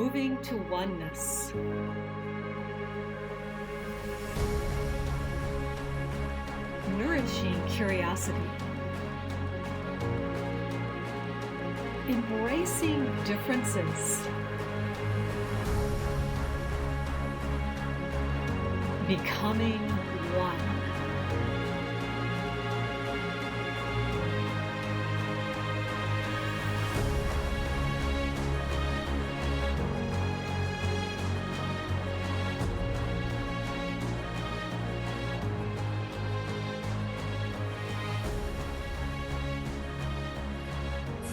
moving to oneness. Nourishing curiosity. Embracing differences. Becoming one.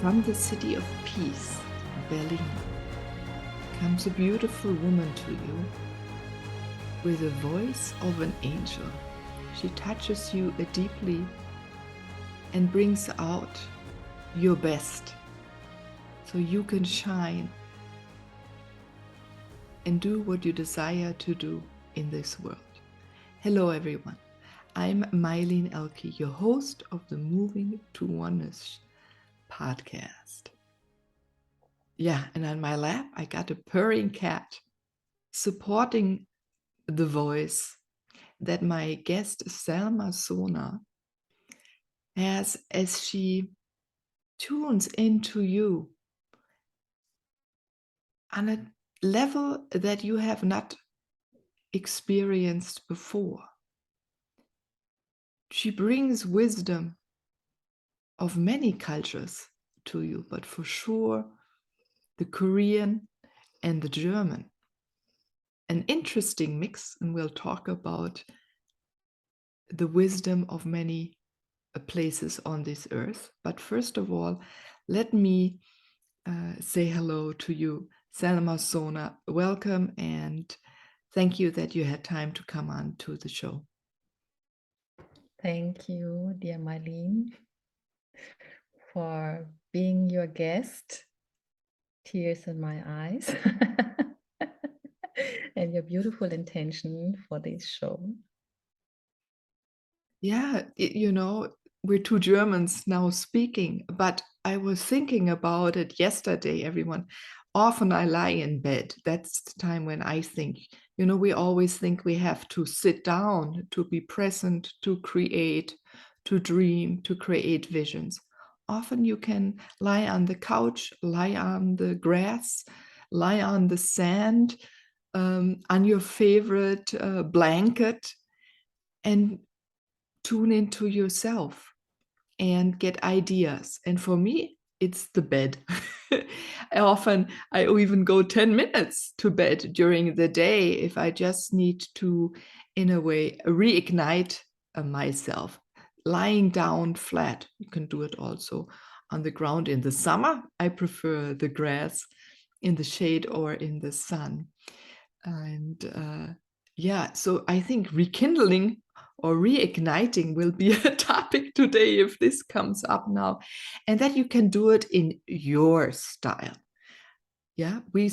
From the city of peace, Berlin, comes a beautiful woman to you with the voice of an angel. She touches you deeply and brings out your best so you can shine and do what you desire to do in this world. Hello everyone, I'm Meilin Ehlke, your host of the Moving to Oneness podcast. Yeah, and on my lap I got a purring cat supporting the voice that my guest Selma Sona has as she tunes into you on a level that you have not experienced before. She brings wisdom of many cultures to you, but for sure the Korean and the German. An interesting mix, and we'll talk about the wisdom of many places on this earth. But first of all, let me say hello to you, Selma Sona. Welcome, and thank you that you had time to come on to the show. Thank you, dear Meilin, for being your guest. Tears in my eyes. And your beautiful intention for this show. Yeah, we're two Germans now speaking, but I was thinking about it yesterday, everyone. Often I lie in bed. That's the time when I think, we always think we have to sit down to be present, to create, to dream, to create visions. Often you can lie on the couch, lie on the grass, lie on the sand, on your favorite blanket, and tune into yourself and get ideas. And for me, it's the bed. I even go 10 minutes to bed during the day if I just need to, in a way, reignite myself. Lying down flat, you can do it also on the ground. In the summer, I prefer the grass in the shade or in the sun. And so I think rekindling or reigniting will be a topic today if this comes up now, and that you can do it in your style. Yeah, we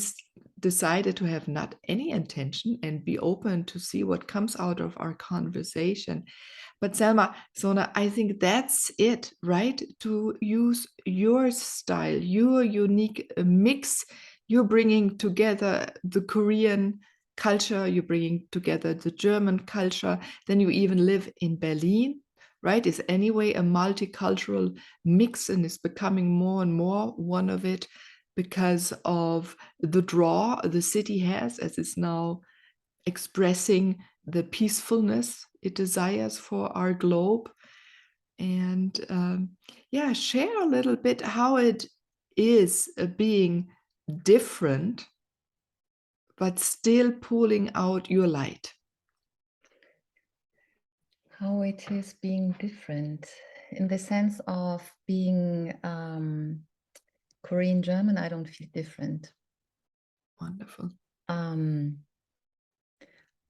decided to have not any intention and be open to see what comes out of our conversation. But Selma, Sona, I think that's it, right? To use your style, your unique mix. You're bringing together the Korean culture, you're bringing together the German culture, then you even live in Berlin, right? It's anyway a multicultural mix and is becoming more and more one of it because of the draw the city has as it's now expressing the peacefulness it desires for our globe. And share a little bit how it is being different, but still pulling out your light. How it is being different in the sense of being Korean German, I don't feel different. Wonderful.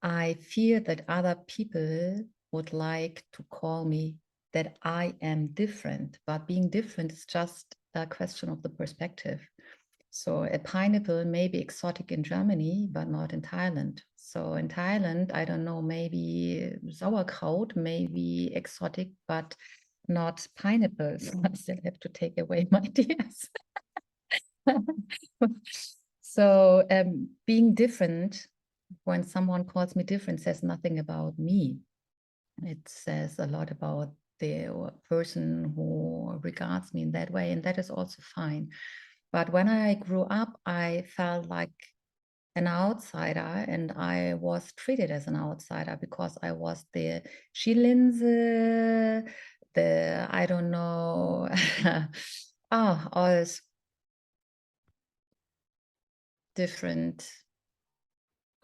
I fear that other people would like to call me that I am different, but being different is just a question of the perspective. So a pineapple may be exotic in Germany, but not in Thailand. So in Thailand, I don't know, maybe sauerkraut may be exotic, but not pineapples. I still have to take away my ideas. So being different, when someone calls me different, says nothing about me. It says a lot about the person who regards me in that way, and that is also fine. But when I grew up, I felt like an outsider, and I was treated as an outsider because I was the Skilinse, the, I don't know, all different,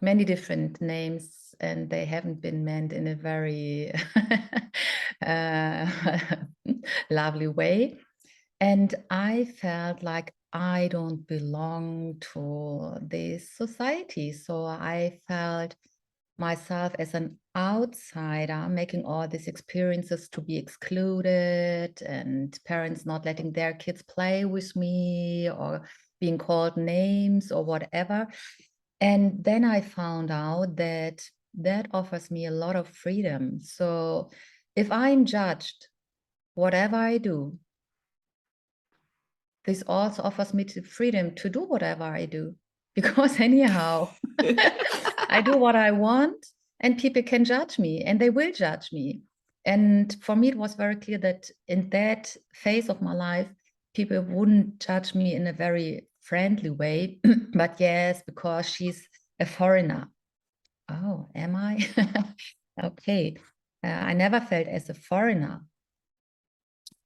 many different names, and they haven't been meant in a very lovely way. And I felt like I don't belong to this society. So I felt myself as an outsider, making all these experiences to be excluded, and parents not letting their kids play with me, or being called names or whatever. And then I found out that that offers me a lot of freedom. So if I'm judged, whatever I do, this also offers me the freedom to do whatever I do, because anyhow, I do what I want, and people can judge me, and they will judge me. And for me, it was very clear that in that phase of my life, people wouldn't judge me in a very friendly way, but yes, because she's a foreigner. Oh, am I? Okay. I never felt as a foreigner.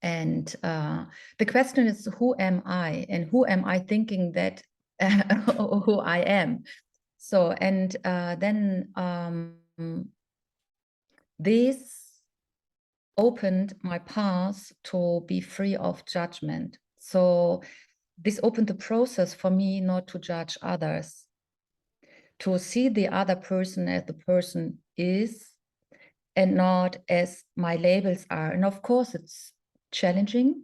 And the question is, who am I? And who am I thinking that who I am? So, and then this opened my path to be free of judgment. So this opened the process for me not to judge others, to see the other person as the person is, and not as my labels are. And of course, it's challenging.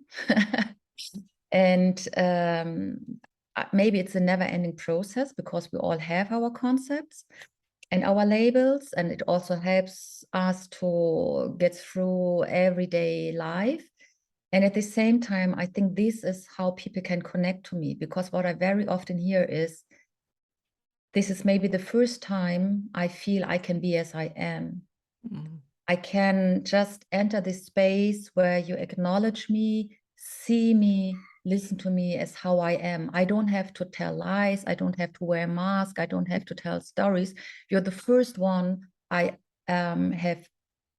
And maybe it's a never-ending process, because we all have our concepts and our labels, and it also helps us to get through everyday life. And at the same time, I think this is how people can connect to me, because what I very often hear is, this is maybe the first time I feel I can be as I am. Mm. I can just enter this space where you acknowledge me, see me, listen to me as how I am. I don't have to tell lies. I don't have to wear a mask. I don't have to tell stories. You're the first one I have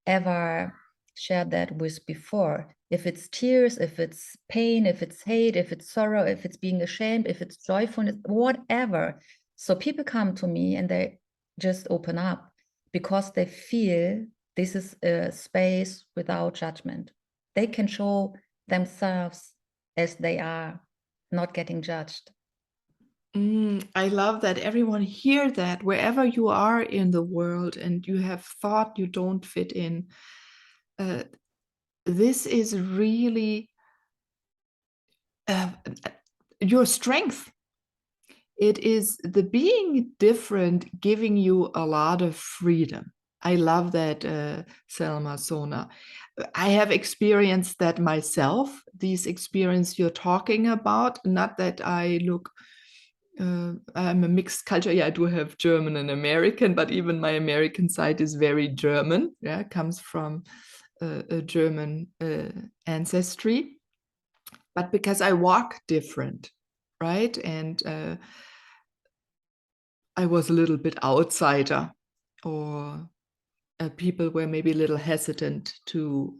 ever shared that with before. If it's tears, if it's pain, if it's hate, if it's sorrow, if it's being ashamed, if it's joyfulness, whatever. So people come to me and they just open up, because they feel this is a space without judgment. They can show themselves as they are, not getting judged. I love that. Everyone hear that wherever you are in the world and you have thought you don't fit in. This is really your strength. It is the being different giving you a lot of freedom. I love that, Selma Sona. I have experienced that myself, these experience you're talking about. Not that I look, I'm a mixed culture. Yeah, I do have German and American, but even my American side is very German. Yeah, comes from a German ancestry. But because I walk different, right? And I was a little bit outsider, or people were maybe a little hesitant to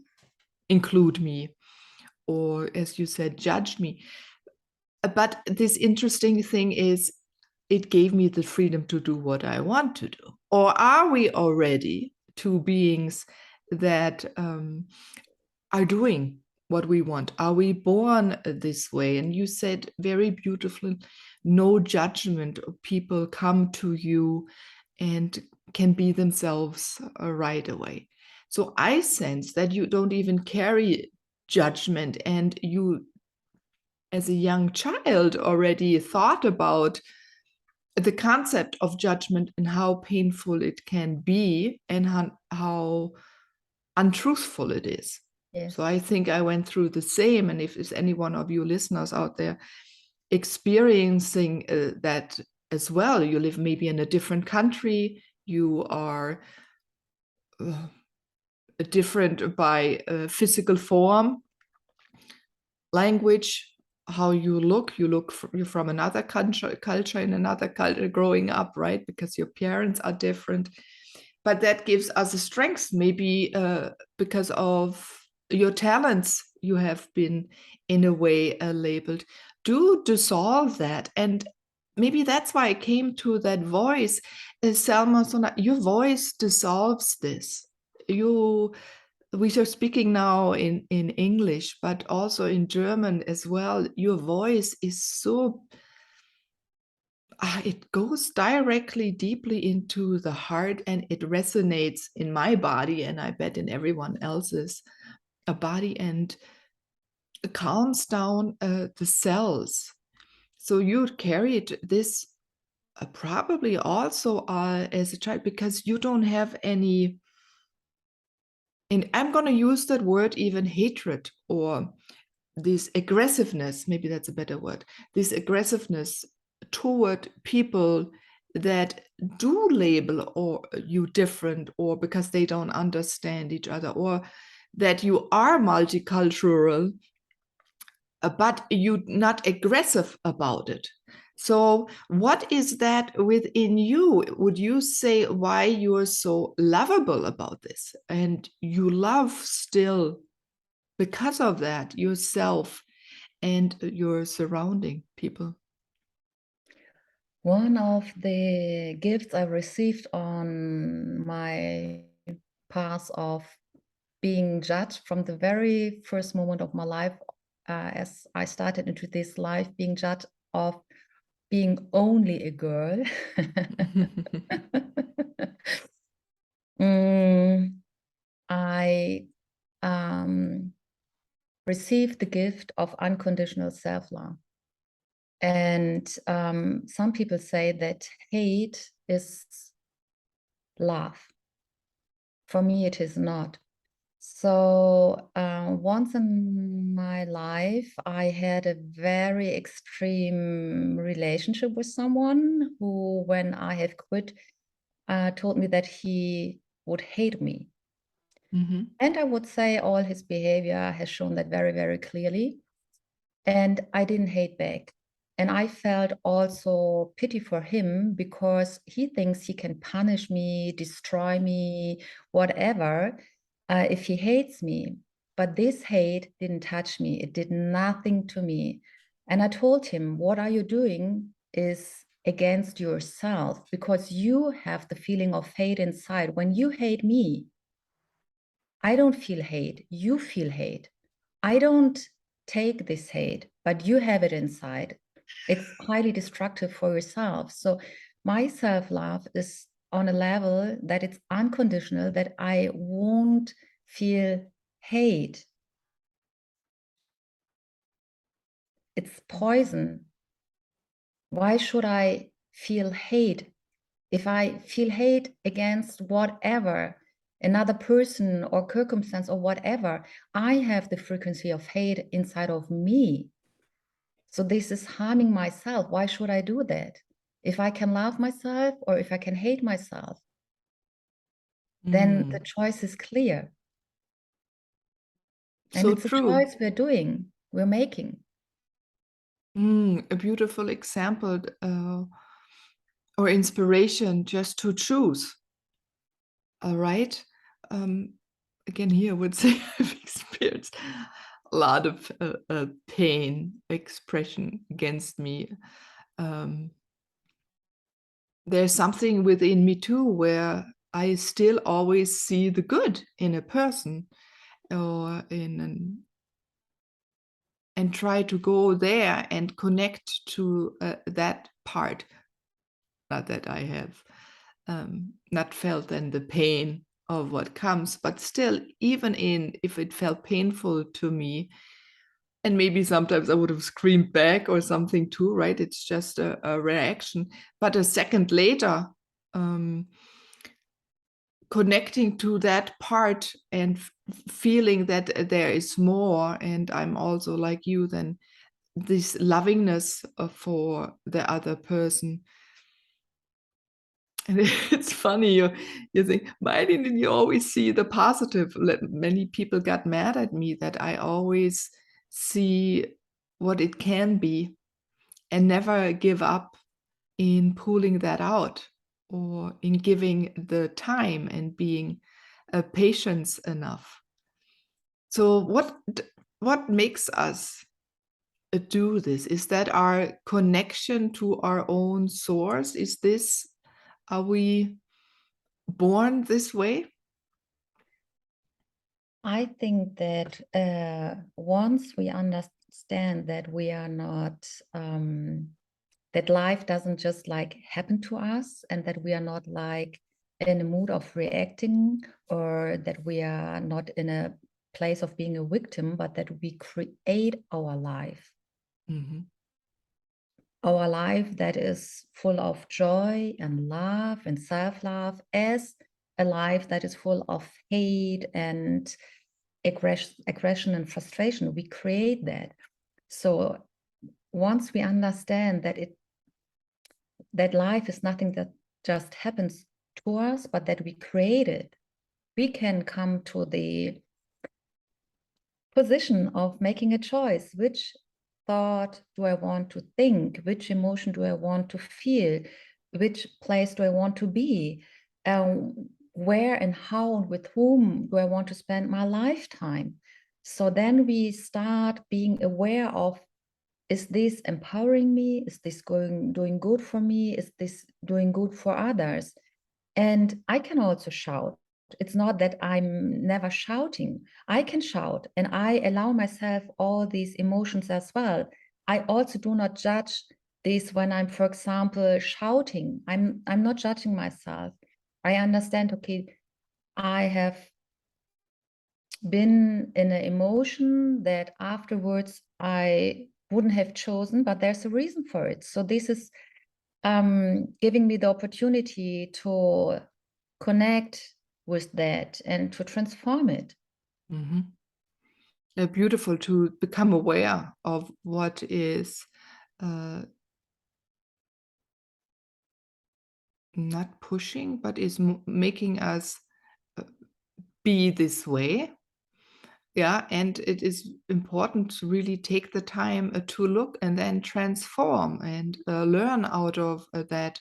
include me, or as you said, judge me. But this interesting thing is, it gave me the freedom to do what I want to do. Or are we already two beings that are doing what we want? Are we born this way? And you said very beautifully, no judgment. People come to you and can be themselves right away. So I sense that you don't even carry judgment, and you, as a young child, already thought about the concept of judgment and how painful it can be, and how untruthful it is. Yes. So I think I went through the same. And if there's any one of you listeners out there experiencing that as well. You live maybe in a different country. You are different by physical form, language, how you look. You're from another culture in another culture growing up, right? Because your parents are different. But that gives us a strength, maybe because of your talents. You have been in a way labeled. Do dissolve that. And maybe that's why I came to that voice. Selma Sona, your voice dissolves this. We are speaking now in English, but also in German as well. Your voice is so, it goes directly deeply into the heart, and it resonates in my body, and I bet in everyone else's body, and calms down the cells. So you carried this probably also as a child, because you don't have any, and I'm going to use that word, even hatred, or this aggressiveness, maybe that's a better word, this aggressiveness toward people that do label or you different, or because they don't understand each other, or that you are multicultural, but you're not aggressive about it. So what is that within you? Would you say why you're so lovable about this, and you love still because of that yourself and your surrounding people? One of the gifts I received on my path of being judged from the very first moment of my life, as I started into this life, being judged of being only a girl. I received the gift of unconditional self-love. And some people say that hate is love. For me, it is not. So once in my life, I had a very extreme relationship with someone who, when I have quit, told me that he would hate me. Mm-hmm. And I would say all his behavior has shown that very, very clearly. And I didn't hate back. And I felt also pity for him, because he thinks he can punish me, destroy me, whatever, if he hates me. But this hate didn't touch me. It did nothing to me. And I told him, what are you doing is against yourself, because you have the feeling of hate inside. When you hate me, I don't feel hate. You feel hate. I don't take this hate, but you have it inside. It's highly destructive for yourself. So my self-love is on a level that it's unconditional, that I won't feel hate. It's poison. Why should I feel hate? If I feel hate against whatever, another person or circumstance or whatever, I have the frequency of hate inside of me. So this is harming myself. Why should I do that? If I can love myself or if I can hate myself, then the choice is clear. And So it's a true. choice we're making. A beautiful example or inspiration just to choose. All right. Again, here I would say I've experienced a lot of pain expression against me. There's something within me too where I still always see the good in a person, or and try to go there and connect to that part. Not that I have not felt then the pain of what comes, but still, even if it felt painful to me, and maybe sometimes I would have screamed back or something too, right? It's just a reaction. But a second later, connecting to that part and feeling that there is more, and I'm also like you, then this lovingness for the other person, And it's funny, you think, Meilin, you always see the positive. Many people got mad at me that I always see what it can be and never give up in pulling that out, or in giving the time and being patience enough. So what makes us do this? Is that our connection to our own source? Are we born this way? I think that once we understand that we are not, that life doesn't just like happen to us, and that we are not like in a mood of reacting, or that we are not in a place of being a victim, but that we create our life. Mm-hmm. Our life that is full of joy and love and self-love, as a life that is full of hate and aggression and frustration. We create that. So once we understand that life is nothing that just happens to us, but that we create it, we can come to the position of making a choice. Which thought do I want to think? Which emotion do I want to feel? Which place do I want to be? Where and how and with whom do I want to spend my lifetime? So then we start being aware of, is this empowering me? Is this doing good for me? Is this doing good for others? And I can also shout. It's not that I'm never shouting. I can shout, and I allow myself all these emotions as well. I also do not judge this when I'm, for example, shouting. I'm not judging myself. I understand, okay, I have been in an emotion that afterwards I wouldn't have chosen, but there's a reason for it. So this is giving me the opportunity to connect with that and to transform it. Mm-hmm. Beautiful to become aware of what is not pushing, but is making us be this way. Yeah, and it is important to really take the time to look and then transform and learn out of that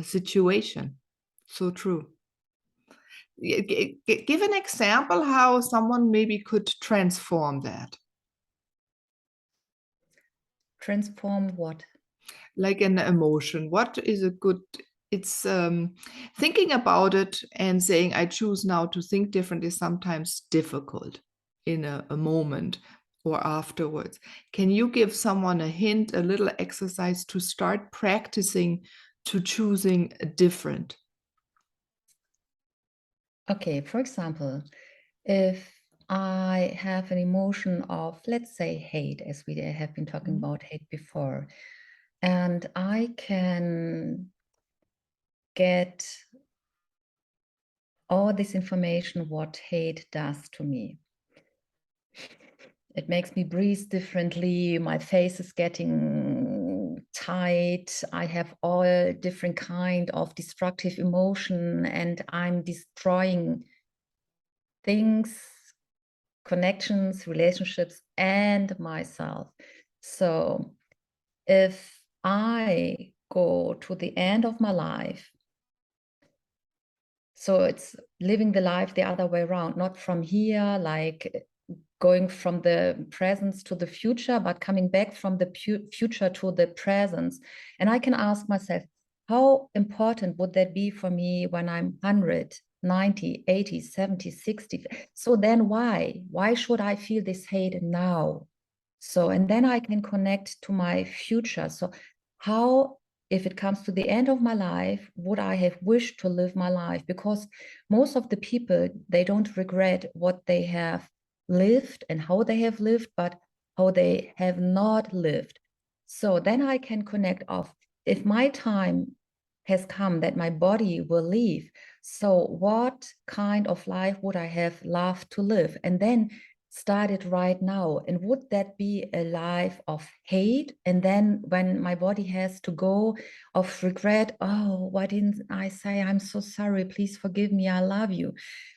situation. So true. Give an example how someone maybe could transform that. Transform what? Like an emotion. What is a good, it's thinking about it and saying, I choose now to think different is sometimes difficult in a moment or afterwards. Can you give someone a hint, a little exercise to start practicing to choosing different? Okay, for example, if I have an emotion of, let's say, hate, as we have been talking about hate before, and I can get all this information, what hate does to me. It makes me breathe differently. My face is getting tight. I have all different kind of destructive emotion, and I'm destroying things, connections, relationships, and myself. So if I go to the end of my life, so it's living the life the other way around, not from here, like going from the present to the future, but coming back from the future to the present. And I can ask myself, how important would that be for me when I'm 100, 90, 80, 70, 60? So then why should I feel this hate now? So, and then I can connect to my future. So how, if it comes to the end of my life, would I have wished to live my life? Because most of the people, they don't regret what they have lived and how they have lived, but how they have not lived. So then I can connect off, if my time has come that my body will leave, so what kind of life would I have loved to live? And then started right now? And would that be a life of hate? And then when my body has to go, of regret, oh, why didn't I say, I'm so sorry, please forgive me, I love you?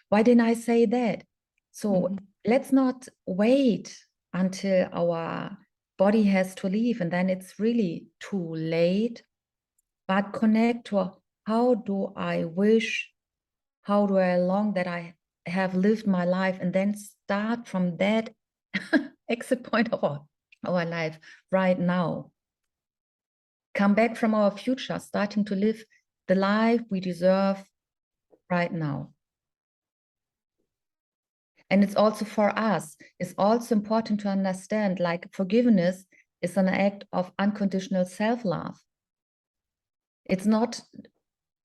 Why didn't I say that? So let's not wait until our body has to leave and then it's really too late, but connect to how do I wish, how do I long that I have lived my life, and then start from that exit point of our life right now. Come back from our future, starting to live the life we deserve right now. And it's also for us, it's also important to understand, like, forgiveness is an act of unconditional self-love. It's not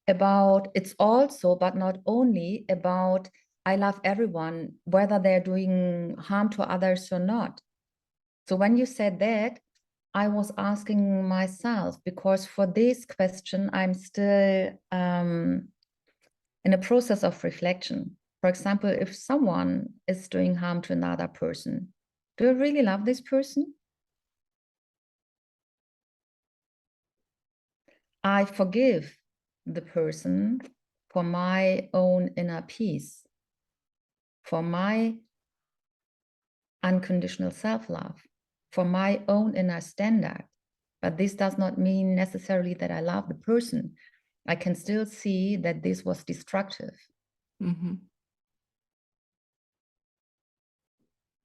about, it's also, but not only about, I love everyone, whether they're doing harm to others or not. So when you said that, I was asking myself, because for this question, I'm still in a process of reflection. For example, if someone is doing harm to another person, do I really love this person? I forgive the person for my own inner peace, for my unconditional self-love, for my own inner standard. But this does not mean necessarily that I love the person. I can still see that this was destructive.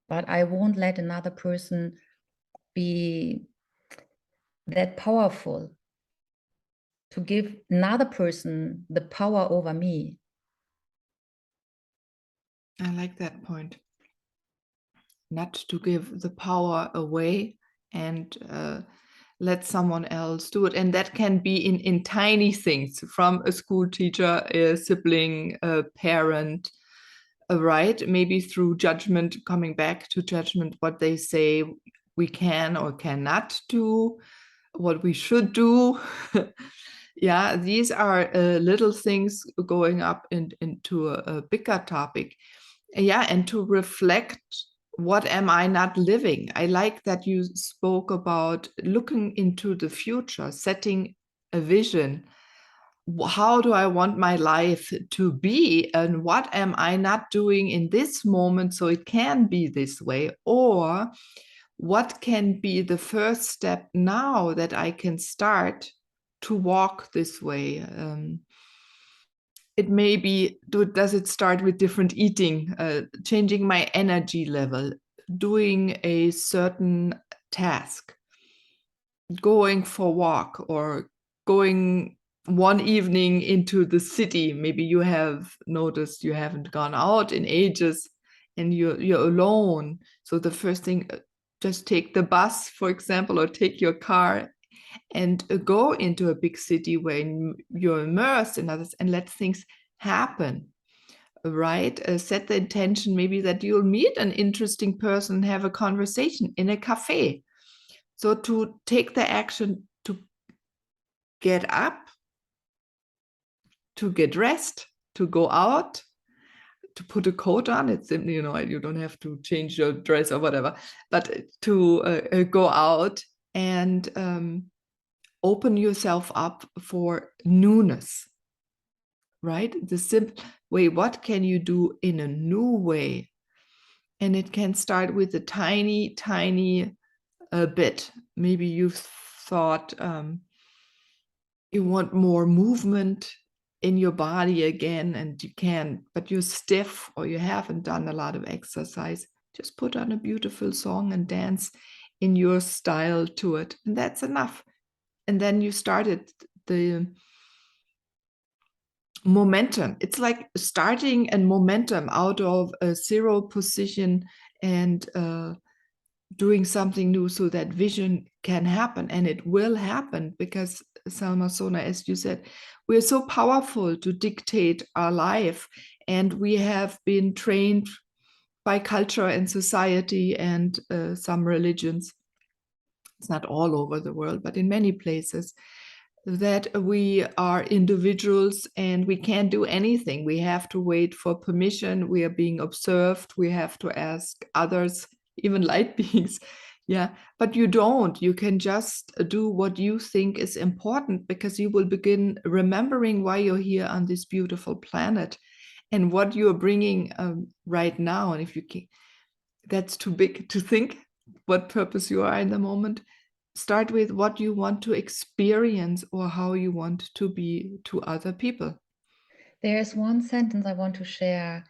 But I won't let another person be that powerful to give another person the power over me. I like that point. Not to give the power away and let someone else do it. And that can be in tiny things, from a school teacher, a sibling, a parent, right? Maybe through judgment, coming back to judgment, what they say we can or cannot do, what we should do. Yeah, these are little things going up into a bigger topic. Yeah, and to reflect, what am I not living? I like that you spoke about looking into the future, setting a vision. How do I want my life to be? And what am I not doing in this moment so it can be this way? Or what can be the first step now that I can start to walk this way? It may be, does it start with different eating, changing my energy level, doing a certain task, going for a walk, or going one evening into the city? Maybe you have noticed you haven't gone out in ages and you're alone. So the first thing, just take the bus, for example, or take your car and go into a big city where you're immersed in others and let things happen, right? Set the intention maybe that you'll meet an interesting person, have a conversation in a cafe. So to take the action to get up, to get dressed, to go out, to put a coat on. It's simply, you don't have to change your dress or whatever, but to go out and open yourself up for newness, right? The simple way, what can you do in a new way? And it can start with a tiny, tiny bit. Maybe you've thought you want more movement in your body again, and you can, but you're stiff or you haven't done a lot of exercise. Just put on a beautiful song and dance in your style to it, and that's enough. And then you started the momentum. It's like starting a momentum out of a zero position and doing something new, so that vision can happen. And it will happen, because Selma Sona, as you said, we're so powerful to dictate our life, and we have been trained by culture and society and some religions. It's not all over the world, but in many places, that we are individuals and we can't do anything. We have to wait for permission. We are being observed. We have to ask others, even light beings. Yeah, but you don't. You can just do what you think is important, because you will begin remembering why you're here on this beautiful planet and what you're bringing right now. And if you can, that's too big to think what purpose you are in the moment. Start with what you want to experience or how you want to be to other people. There's one sentence I want to share.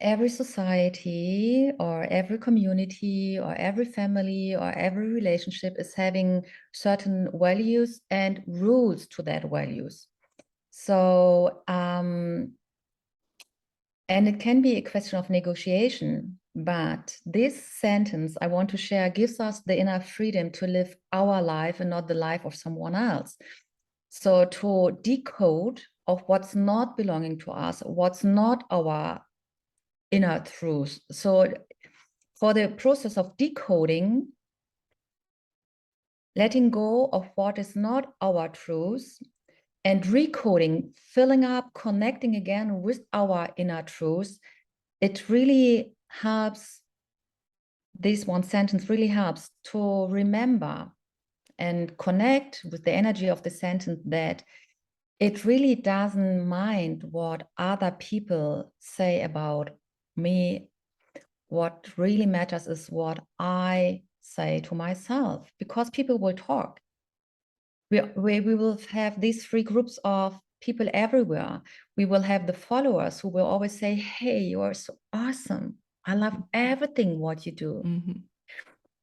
Every society or every community or every family or every relationship is having certain values and rules to that values. So, and it can be a question of negotiation, but this sentence I want to share gives us the inner freedom to live our life and not the life of someone else. So to decode of what's not belonging to us, what's not our inner truth. So for the process of decoding, letting go of what is not our truth and recoding, filling up, connecting again with our inner truth, it really helps. This one sentence really helps to remember and connect with the energy of the sentence, that it really doesn't mind what other people say about me. What really matters is what I say to myself, because people will talk. We will have these three groups of people everywhere. We will have the followers who will always say, hey, you are so awesome. I love everything what you do. Mm-hmm.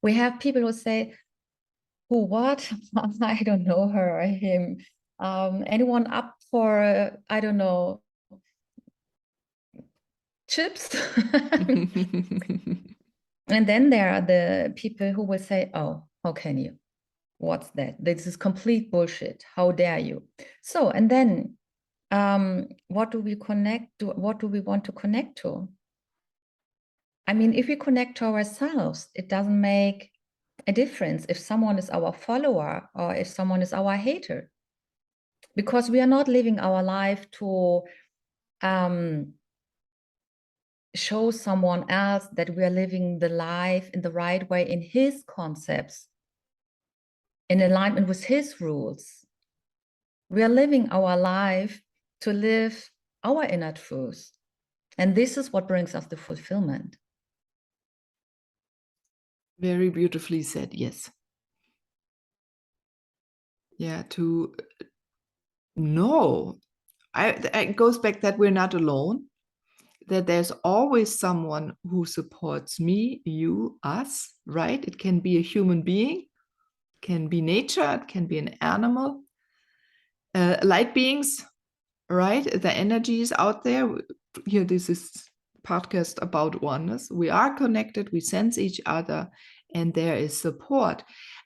We have people who say, who, what? I don't know her or him. Anyone up for, I don't know, chips? And then there are the people who will say, oh, how can you? What's that? This is complete bullshit. How dare you? So, and then what do we connect to? What do we want to connect to? I mean, if we connect to ourselves, it doesn't make a difference if someone is our follower or if someone is our hater, because we are not living our life to show someone else that we are living the life in the right way, in his concepts, in alignment with his rules. We are living our life to live our inner truth. And this is what brings us the fulfillment. Very beautifully said, yes. Yeah, to know. It goes back that we're not alone, that there's always someone who supports me, you, us, right? It can be a human being, can be nature, it can be an animal, light beings, right? The energy is out there. Here, this is podcast about oneness. We are connected, we sense each other, and there is support.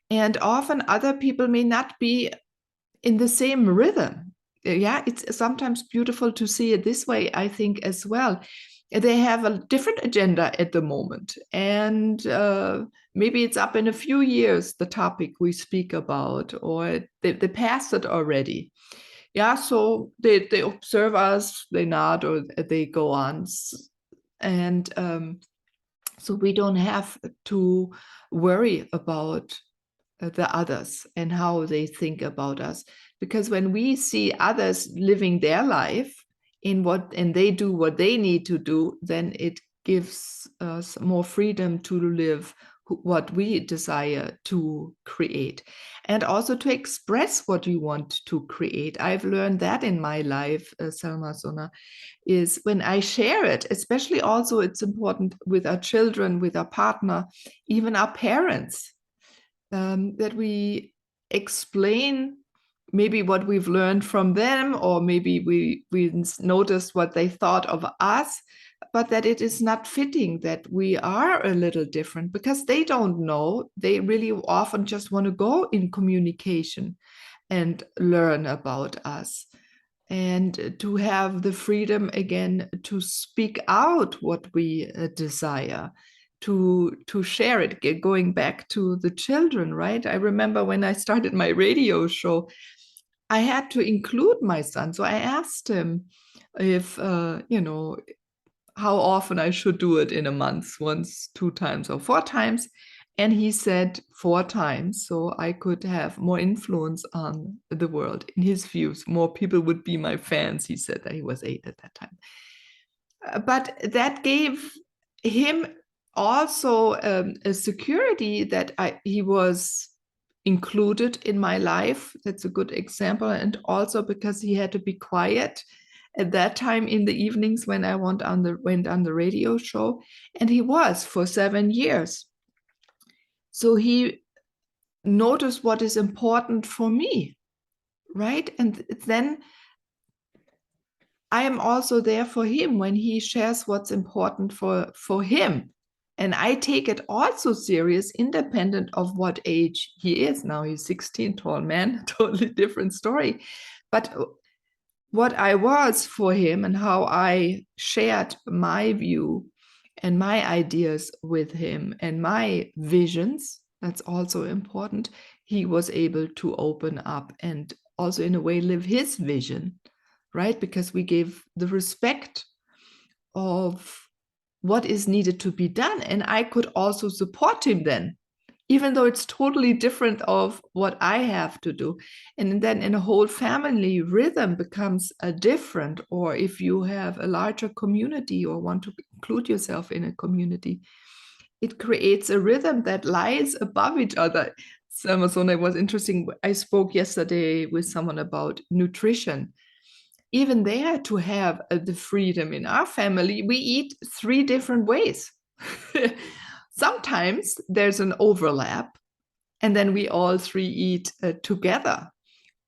And often other people may not be in the same rhythm. Yeah, it's sometimes beautiful to see it this way, I think, as well. They have a different agenda at the moment, and maybe it's up in a few years, the topic we speak about, or they passed it already. Yeah, so they observe us, they nod, or they go on. And so we don't have to worry about the others and how they think about us, because when we see others living their life and they do what they need to do, then it gives us more freedom to live what we desire to create, and also to express what you want to create. I've learned that in my life, Selma Sona, is when I share it, especially also it's important with our children, with our partner, even our parents, that we explain maybe what we've learned from them, or maybe we noticed what they thought of us, but that it is not fitting that we are a little different, because they don't know. They really often just want to go in communication and learn about us, and to have the freedom again to speak out what we desire, to share it, going back to the children, right? I remember when I started my radio show, I had to include my son. So I asked him if, how often I should do it in a month, once, 2 times, or 4 times. And he said 4 times, so I could have more influence on the world in his views. More people would be my fans. He said that he was 8 at that time. But that gave him also a security that he was included in my life. That's a good example. And also because he had to be quiet at that time in the evenings when I went on the radio show. And he was for 7 years. So he noticed what is important for me, right? And then I am also there for him when he shares what's important for him. And I take it also serious, independent of what age he is. Now he's 16, tall man, totally different story. But what I was for him and how I shared my view and my ideas with him and my visions, that's also important. He was able to open up and also in a way live his vision, right? Because we gave the respect of what is needed to be done. And I could also support him then, even though it's totally different of what I have to do. And then in a whole family, rhythm becomes a different, or if you have a larger community or want to include yourself in a community, it creates a rhythm that lies above each other. Selma Sona, was interesting. I spoke yesterday with someone about nutrition. Even there, to have the freedom in our family, we eat 3 different ways. Sometimes there's an overlap, and then we all 3 eat together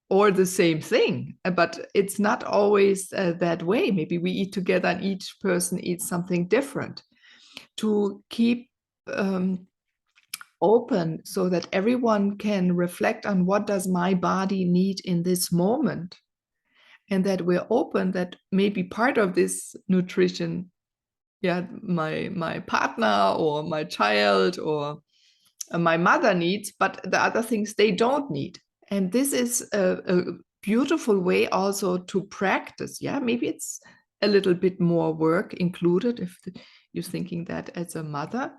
or the same thing, but it's not always that way. Maybe we eat together and each person eats something different, to keep open so that everyone can reflect on what does my body need in this moment, and that we're open that maybe part of this nutrition, my partner or my child or my mother needs, but the other things they don't need. And this is a beautiful way also to practice. Yeah, maybe it's a little bit more work included if you're thinking that as a mother,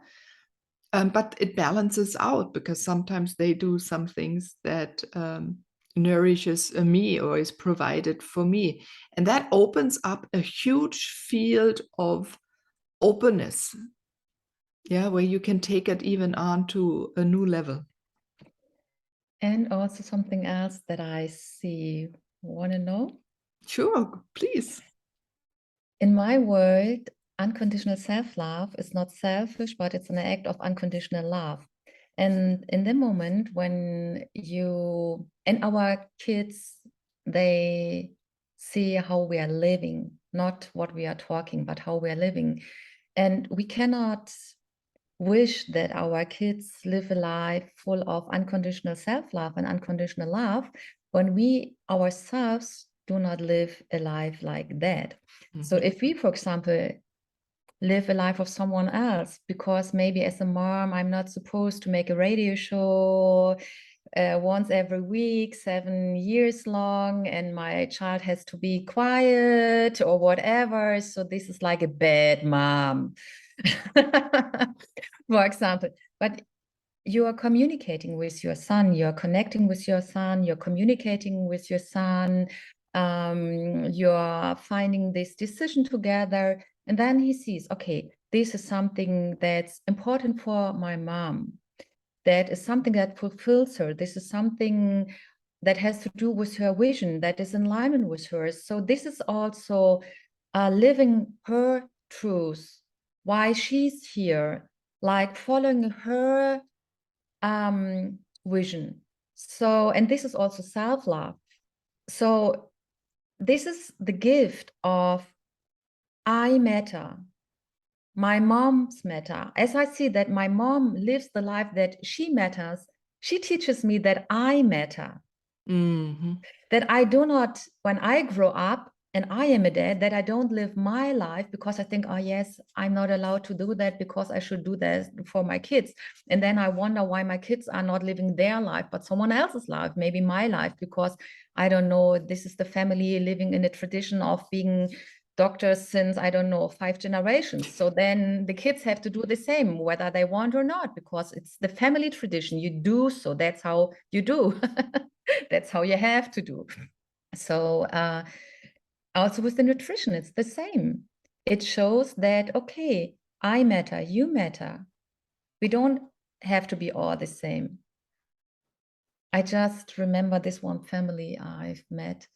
but it balances out, because sometimes they do some things that nourishes me or is provided for me, and that opens up a huge field of openness, where you can take it even on to a new level. And also something else that I see. Want to know? Sure, please. In my world, unconditional self-love is not selfish, but it's an act of unconditional love. And in the moment when you and our kids, they see how we are living, not what we are talking, but how we are living. And we cannot wish that our kids live a life full of unconditional self-love and unconditional love when we ourselves do not live a life like that. Mm-hmm. So if we, for example, live a life of someone else, because maybe as a mom, I'm not supposed to make a radio show once every week, 7 years long, and my child has to be quiet or whatever. So this is like a bad mom, for example. But you are communicating with your son, you're connecting with your son, you're communicating with your son, you're finding this decision together. And then he sees, okay, this is something that's important for my mom. That is something that fulfills her. This is something that has to do with her vision, that is in alignment with hers. So this is also living her truth, why she's here, like following her vision. So, and this is also self-love. So this is the gift of I matter. My mom's matter. As I see that my mom lives the life that she matters, she teaches me that I matter. Mm-hmm. That I do not, when I grow up, and I am a dad, that I don't live my life because I think, oh yes, I'm not allowed to do that because I should do that for my kids. And then I wonder why my kids are not living their life, but someone else's life, maybe my life, because I don't know, this is the family living in a tradition of being doctors since, I don't know, 5 generations. So then the kids have to do the same, whether they want or not, because it's the family tradition. You do, so that's how you do. That's how you have to do. So also with the nutrition, it's the same. It shows that, okay, I matter, you matter. We don't have to be all the same. I just remember this one family I've met,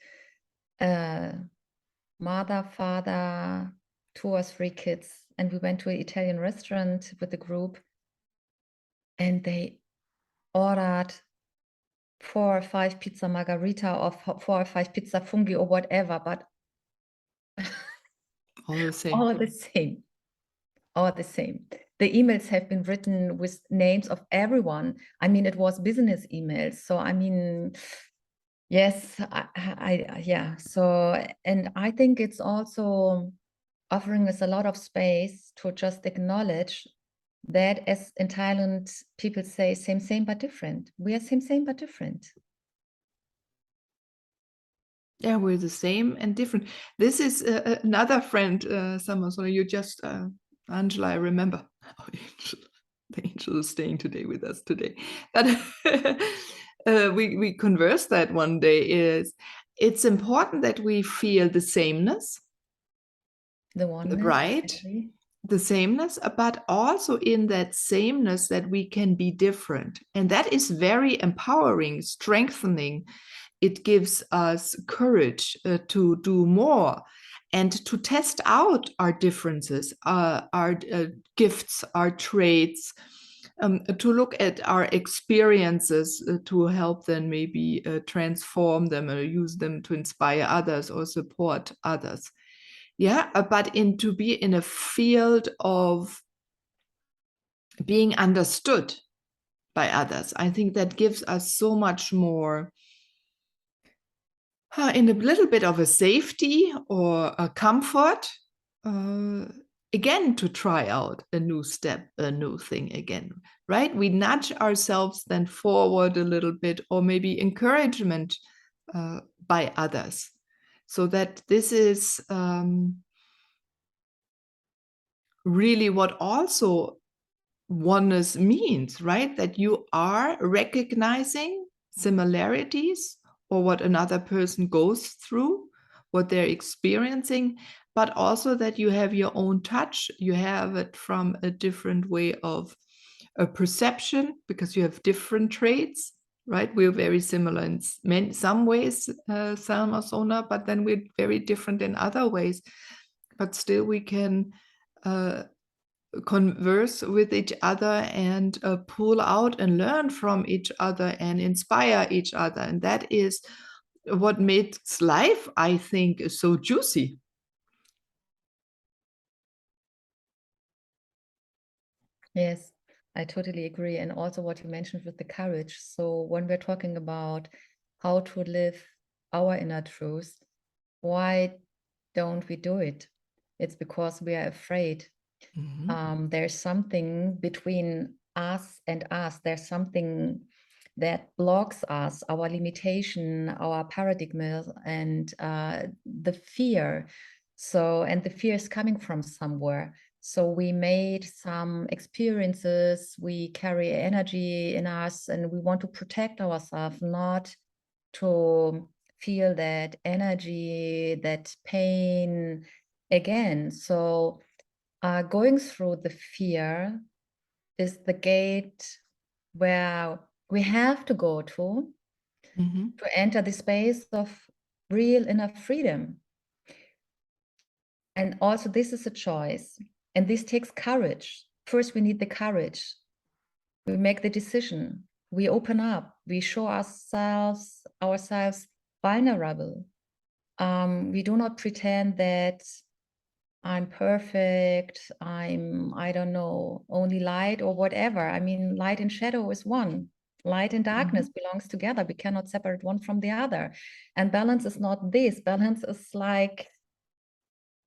mother, father, 2 or 3 kids, and we went to an Italian restaurant with the group, and they ordered 4 or 5 pizza margherita or 4 or 5 pizza funghi or whatever, but All the same. all the same. All the same. The emails have been written with names of everyone. I mean, it was business emails. So, I mean, yes, yeah. So, and I think it's also offering us a lot of space to just acknowledge that, as in Thailand, people say same, but different. We are same, but different. Yeah, we're the same and different. This is another friend, Selma Sona. You just, Angela, I remember. Oh, Angel. The angel is staying today with us today. But we conversed that one day. It's important that we feel the sameness, The oneness, right? exactly. The sameness, but also in that sameness that we can be different. And that is very empowering, strengthening. It gives us courage to do more and to test out our differences, our gifts, our traits, to look at our experiences to help them maybe transform them or use them to inspire others or support others. Yeah, but to be in a field of being understood by others, I think that gives us so much more in a little bit of a safety or a comfort, again, to try out a new step, a new thing again, right? We nudge ourselves then forward a little bit, or maybe encouragement by others, so that this is really what also oneness means, right? That you are recognizing similarities or what another person goes through, what they're experiencing, but also that you have your own touch. You have it from a different way of a perception because you have different traits, right? We're very similar in some ways, Selma Sona, but then we're very different in other ways. But still we can converse with each other and pull out and learn from each other and inspire each other. And that is what makes life, I think, so juicy. Yes, I totally agree. And also what you mentioned with the courage. So when we're talking about how to live our inner truth, why don't we do it? It's because we are afraid. There's something between us and us. There's something that blocks us, our limitation, our paradigm, and the fear. So, and the fear is coming from somewhere. So we made some experiences, we carry energy in us, and we want to protect ourselves, not to feel that energy, that pain again. So going through the fear is the gate where we have to go to enter the space of real inner freedom. And also this is a choice, and this takes courage. First, we need the courage. We make the decision. We open up. We show ourselves vulnerable. We do not pretend that I'm perfect, I don't know, only light or whatever. I mean, light and shadow is one. Light and darkness belongs together. We cannot separate one from the other. And balance is not this. Balance is like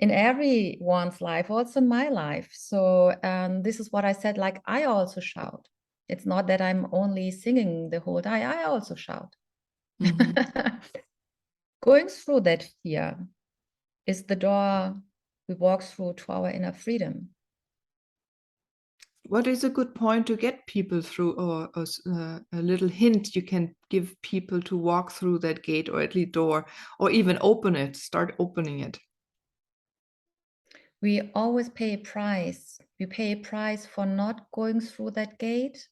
in everyone's life, also in my life. So this is what I said, like I also shout. It's not that I'm only singing the whole day. I also shout. Going through that fear is the door we walk through to our inner freedom. What is a good point to get people through, or a little hint you can give people to walk through that gate, or at least door, or even open it, start opening it? We always pay a price. We pay a price for not going through that gate.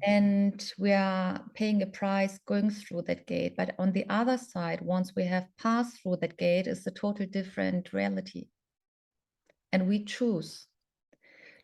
And we are paying a price going through that gate. But on the other side, once we have passed through that gate, is a total different reality. And we choose.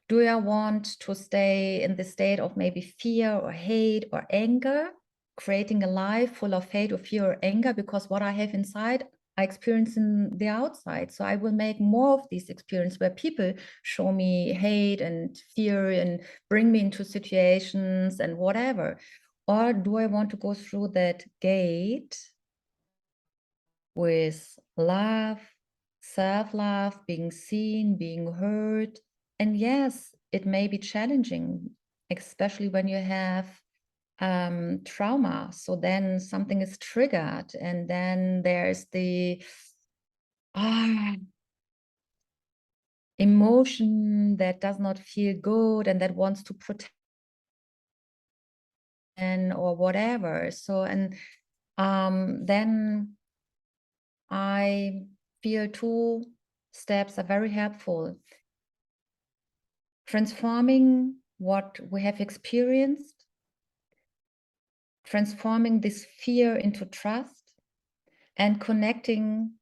Do I want to stay in the state of maybe fear or hate or anger, creating a life full of hate or fear or anger? Because what I have inside, I experience in the outside. So I will make more of these experiences where people show me hate and fear and bring me into situations and whatever. Or do I want to go through that gate with love, self-love, being seen, being heard? And yes, it may be challenging, especially when you have trauma. So then something is triggered, and then there's the emotion that does not feel good and that wants to protect or whatever. So, and then I feel 2 steps are very helpful. Transforming what we have experienced, transforming this fear into trust, and connecting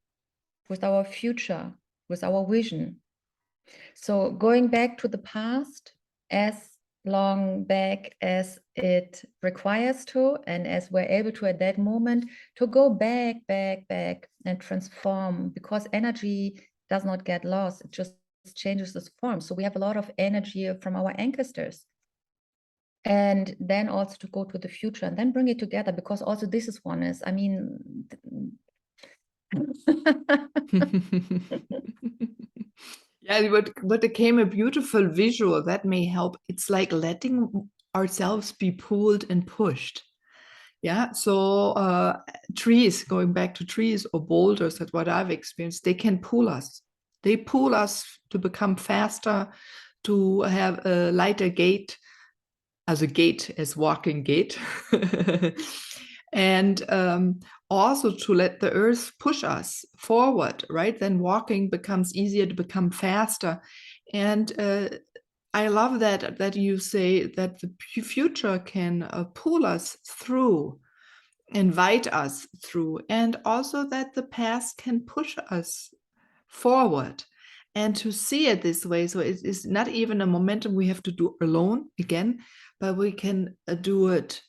with our future, with our vision. So going back to the past as long back as it requires to, and as we're able to at that moment, to go back and transform, because energy does not get lost, it just changes its form. So we have a lot of energy from our ancestors. And then also to go to the future and then bring it together, because also this is oneness. I mean, Yeah, but became a beautiful visual that may help. It's like letting ourselves be pulled and pushed. Yeah, so trees, going back to trees or boulders, that's what I've experienced, they can pull us. They pull us to become faster, to have a lighter gait, as a gait, as walking gait. And also to let the earth push us forward, right? Then walking becomes easier, to become faster. And I love that you say that the future can pull us through, invite us through, and also that the past can push us forward. And to see it this way, so it is not even a momentum we have to do alone again, but we can do it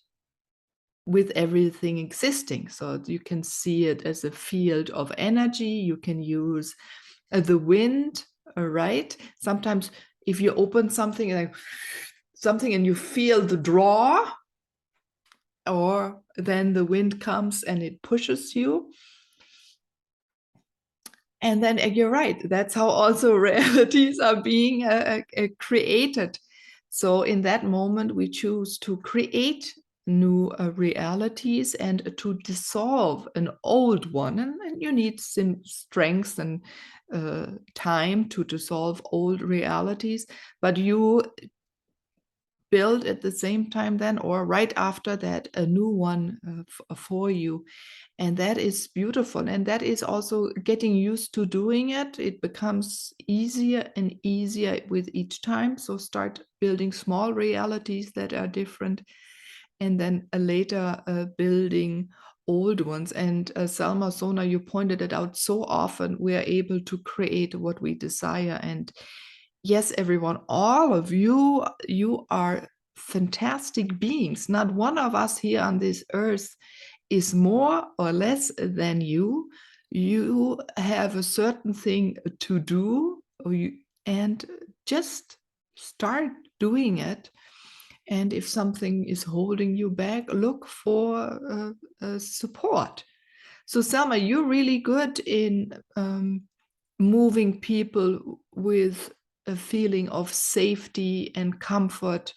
with everything existing. So you can see it as a field of energy. You can use the wind, right? Sometimes if you open something like something and you feel the draw, or then the wind comes and it pushes you. And then you're right, that's how also realities are being created. So in that moment, we choose to create new realities and to dissolve an old one. And you need some strength and time to dissolve old realities, but you build at the same time then, or right after that, a new one for you. And that is beautiful. And that is also getting used to doing it. It becomes easier and easier with each time. So start building small realities that are different, and then later building old ones. And Selma Sona, you pointed it out so often, we are able to create what we desire. And yes, everyone, all of you, you are fantastic beings. Not one of us here on this earth is more or less than you. You have a certain thing to do, and just start doing it. And if something is holding you back, look for support. So Selma, you're really good in moving people with a feeling of safety and comfort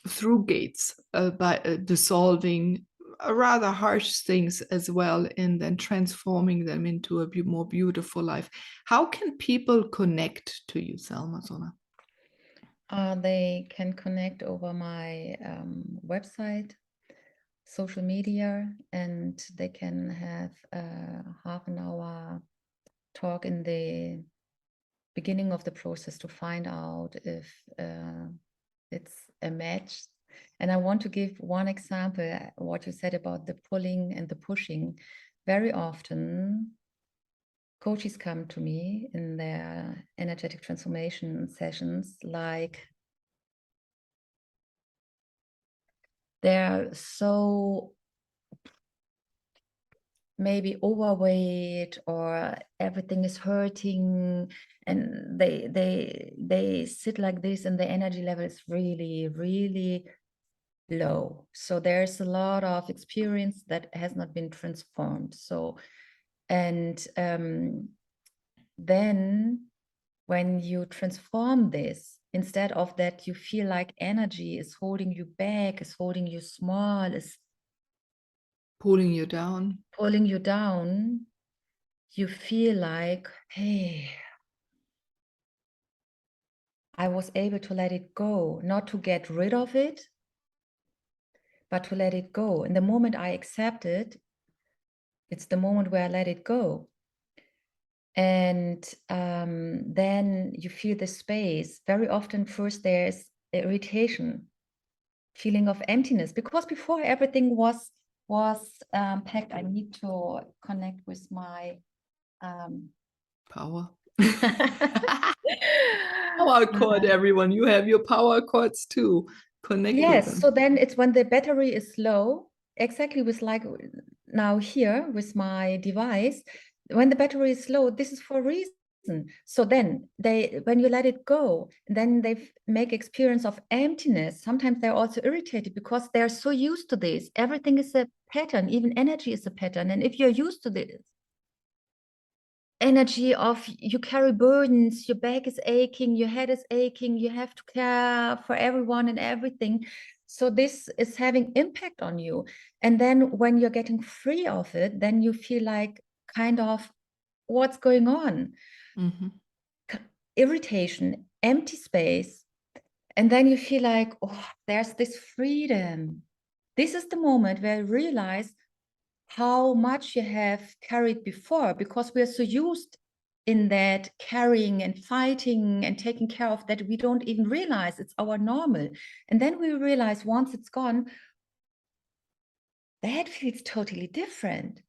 through gates by dissolving rather harsh things as well, and then transforming them into a more beautiful life. How can people connect to you, Selma Sona? They can connect over my website, social media, and they can have a half an hour talk in the beginning of the process to find out if it's a match. And I want to give one example, what you said about the pulling and the pushing. Very often, coaches come to me in their energetic transformation sessions like they're so maybe overweight or everything is hurting, and they sit like this and the energy level is really, really low. So there's a lot of experience that has not been transformed. So, and then when you transform this, instead of that, you feel like energy is holding you back, is holding you small, is Pulling you down. pulling you down, you feel like, hey, I was able to let it go, not to get rid of it, but to let it go. And the moment I accept it, it's the moment where I let it go. And then you feel the space. Very often, first there's irritation, feeling of emptiness, because before everything was packed. I need to connect with my Power. Power cord, everyone. You have your power cords too. Connect with yes, them. so then it's when the battery is low, exactly with like now here with my device, when the battery is low, this is for a reason. So then when you let it go, then they make experience of emptiness. Sometimes they're also irritated because they're so used to this. Everything is a pattern, even energy is a pattern. And if you're used to this energy of you carry burdens, your back is aching, your head is aching, you have to care for everyone and everything. So this is having impact on you. And then when you're getting free of it, then you feel like kind of what's going on? Mm-hmm. Irritation, empty space. And then you feel like, oh, there's this freedom. This is the moment where you realize how much you have carried before, because we're so used in that carrying and fighting and taking care of that we don't even realize it's our normal. And then we realize once it's gone, that feels totally different.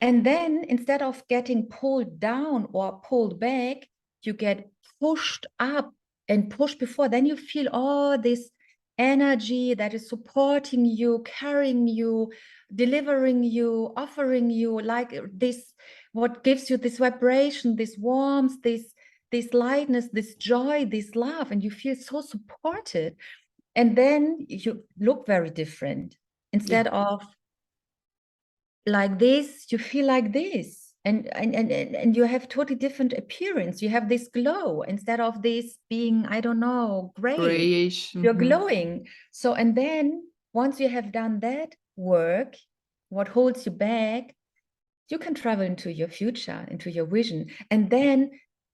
And then instead of getting pulled down or pulled back, you get pushed up and pushed before. Then you feel all this energy that is supporting you, carrying you, delivering you, offering you like this, what gives you this vibration, this warmth, this lightness, this joy, this love, and you feel so supported. And then you look very different. Instead of like this, you feel like this, and you have totally different appearance. You have this glow instead of this being, I don't know, gray. Grayish. You're Mm-hmm. glowing. So, and then once you have done that work, what holds you back, you can travel into your future, into your vision, and then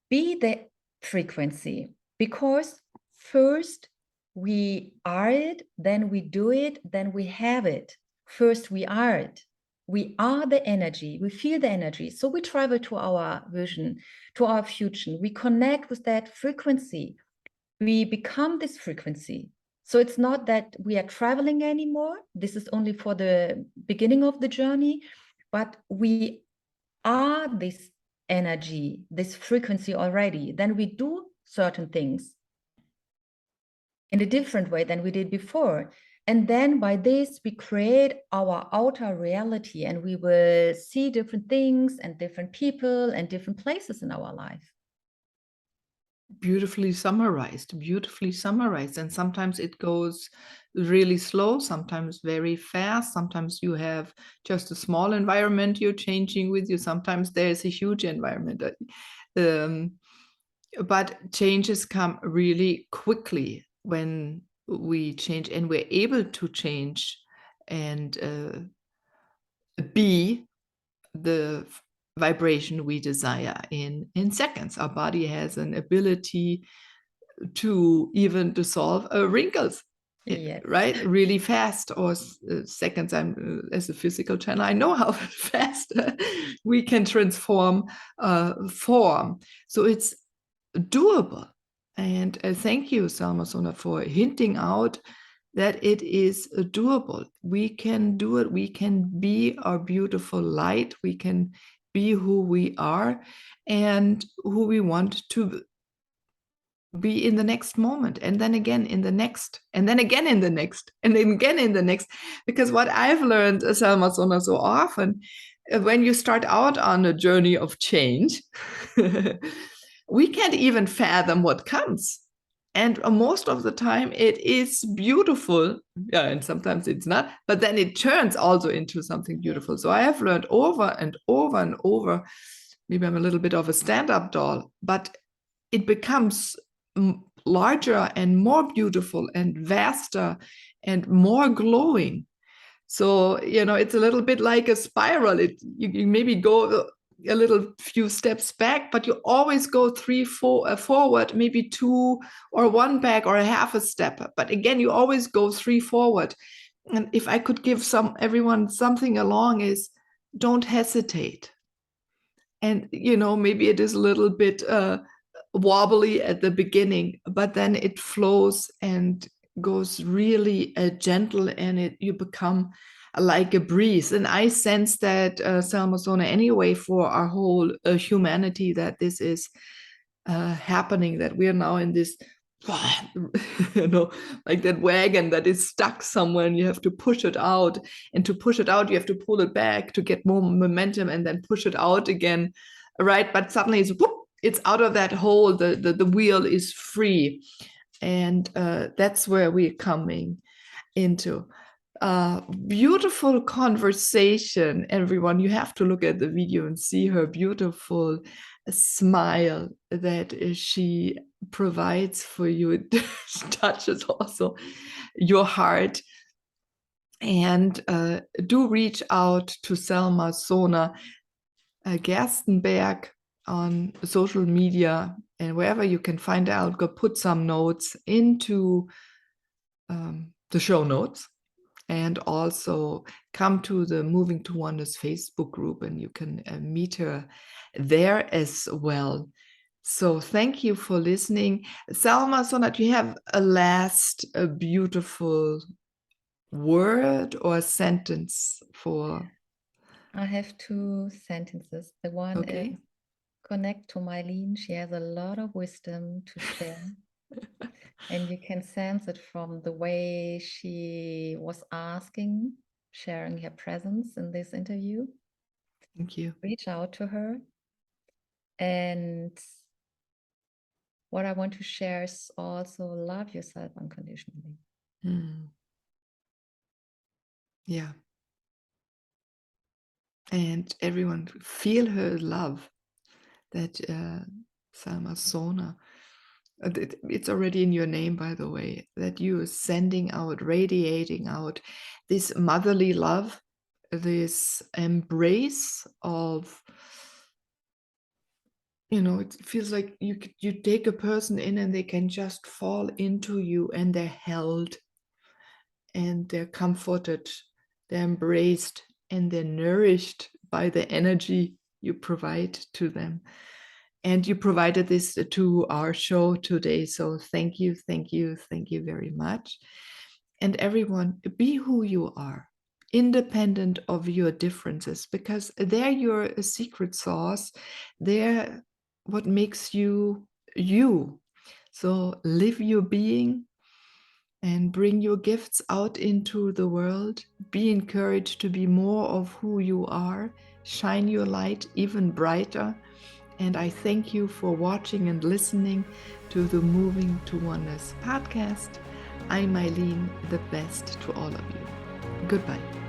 be the frequency. Because first we are it, then we do it, then we have it. First we are it. We are the energy, we feel the energy. So we travel to our vision, to our future. We connect with that frequency. We become this frequency. So it's not that we are traveling anymore. This is only for the beginning of the journey, but we are this energy, this frequency already. Then we do certain things in a different way than we did before. And then by this, we create our outer reality, and we will see different things and different people and different places in our life. beautifully summarized, and sometimes it goes really slow, sometimes very fast, sometimes you have just a small environment you're changing with you, sometimes there's a huge environment, um, but changes come really quickly when we change, and we're able to change and be the vibration we desire in seconds. Our body has an ability to even dissolve wrinkles, Yes. right, really fast, or seconds. I'm as a physical channel, I know how fast we can transform form, so it's doable. And thank you, Selma Sona, for hinting out that it is doable. We can do it. We can be our beautiful light. We can be who we are and who we want to be in the next moment, and then again in the next, and then again in the next, and then again in the next. Because what I've learned, Selma Sona, so often, when you start out on a journey of change, we can't even fathom what comes. And most of the time it is beautiful. Yeah, and sometimes it's not, but then it turns also into something beautiful. So I have learned over and over and over. Maybe I'm a little bit of a stand-up doll, but it becomes larger and more beautiful and vaster and more glowing. So, it's a little bit like a spiral. You maybe go a little few steps back, but you always go 3, 4 forward, maybe 2 or 1 back, or a half a step. But again, you always go 3 forward. And if I could give everyone something along, is don't hesitate. And, maybe it is a little bit wobbly at the beginning, but then it flows and goes really gentle, and you become like a breeze. And I sense that, Selma Sona, anyway, for our whole humanity, that this is happening, that we are now in this, like that wagon that is stuck somewhere, and you have to push it out. And to push it out, you have to pull it back to get more momentum, and then push it out again, right? But suddenly it's out of that hole. The wheel is free, and that's where we're coming into. Beautiful conversation, everyone. You have to look at the video and see her beautiful smile that she provides for you. It touches also your heart. And do reach out to Selma Sona Gerstenberg on social media, and wherever you can find out. Go put some notes into the show notes, and also come to the Moving to Oneness Facebook group, and you can meet her there as well. So thank you for listening. Selma Sona, do you have a last beautiful word or sentence for? I have 2 sentences. The one Okay. is connect to Meilin. She has a lot of wisdom to share. And you can sense it from the way she was asking, sharing her presence in this interview. Thank you. Reach out to her. And what I want to share is also love yourself unconditionally. Yeah. And everyone feel her love, that Selma Sona, it's already in your name, by the way, that you are sending out, radiating out this motherly love, this embrace of, it feels like you take a person in and they can just fall into you, and they're held, and they're comforted, they're embraced, and they're nourished by the energy you provide to them. And you provided this to our show today. So thank you, thank you, thank you very much. And everyone, be who you are, independent of your differences, because they're your secret sauce. They're what makes you you. So live your being and bring your gifts out into the world. Be encouraged to be more of who you are. Shine your light even brighter. And I thank you for watching and listening to the Moving to Oneness podcast. I'm Meilin, the best to all of you. Goodbye.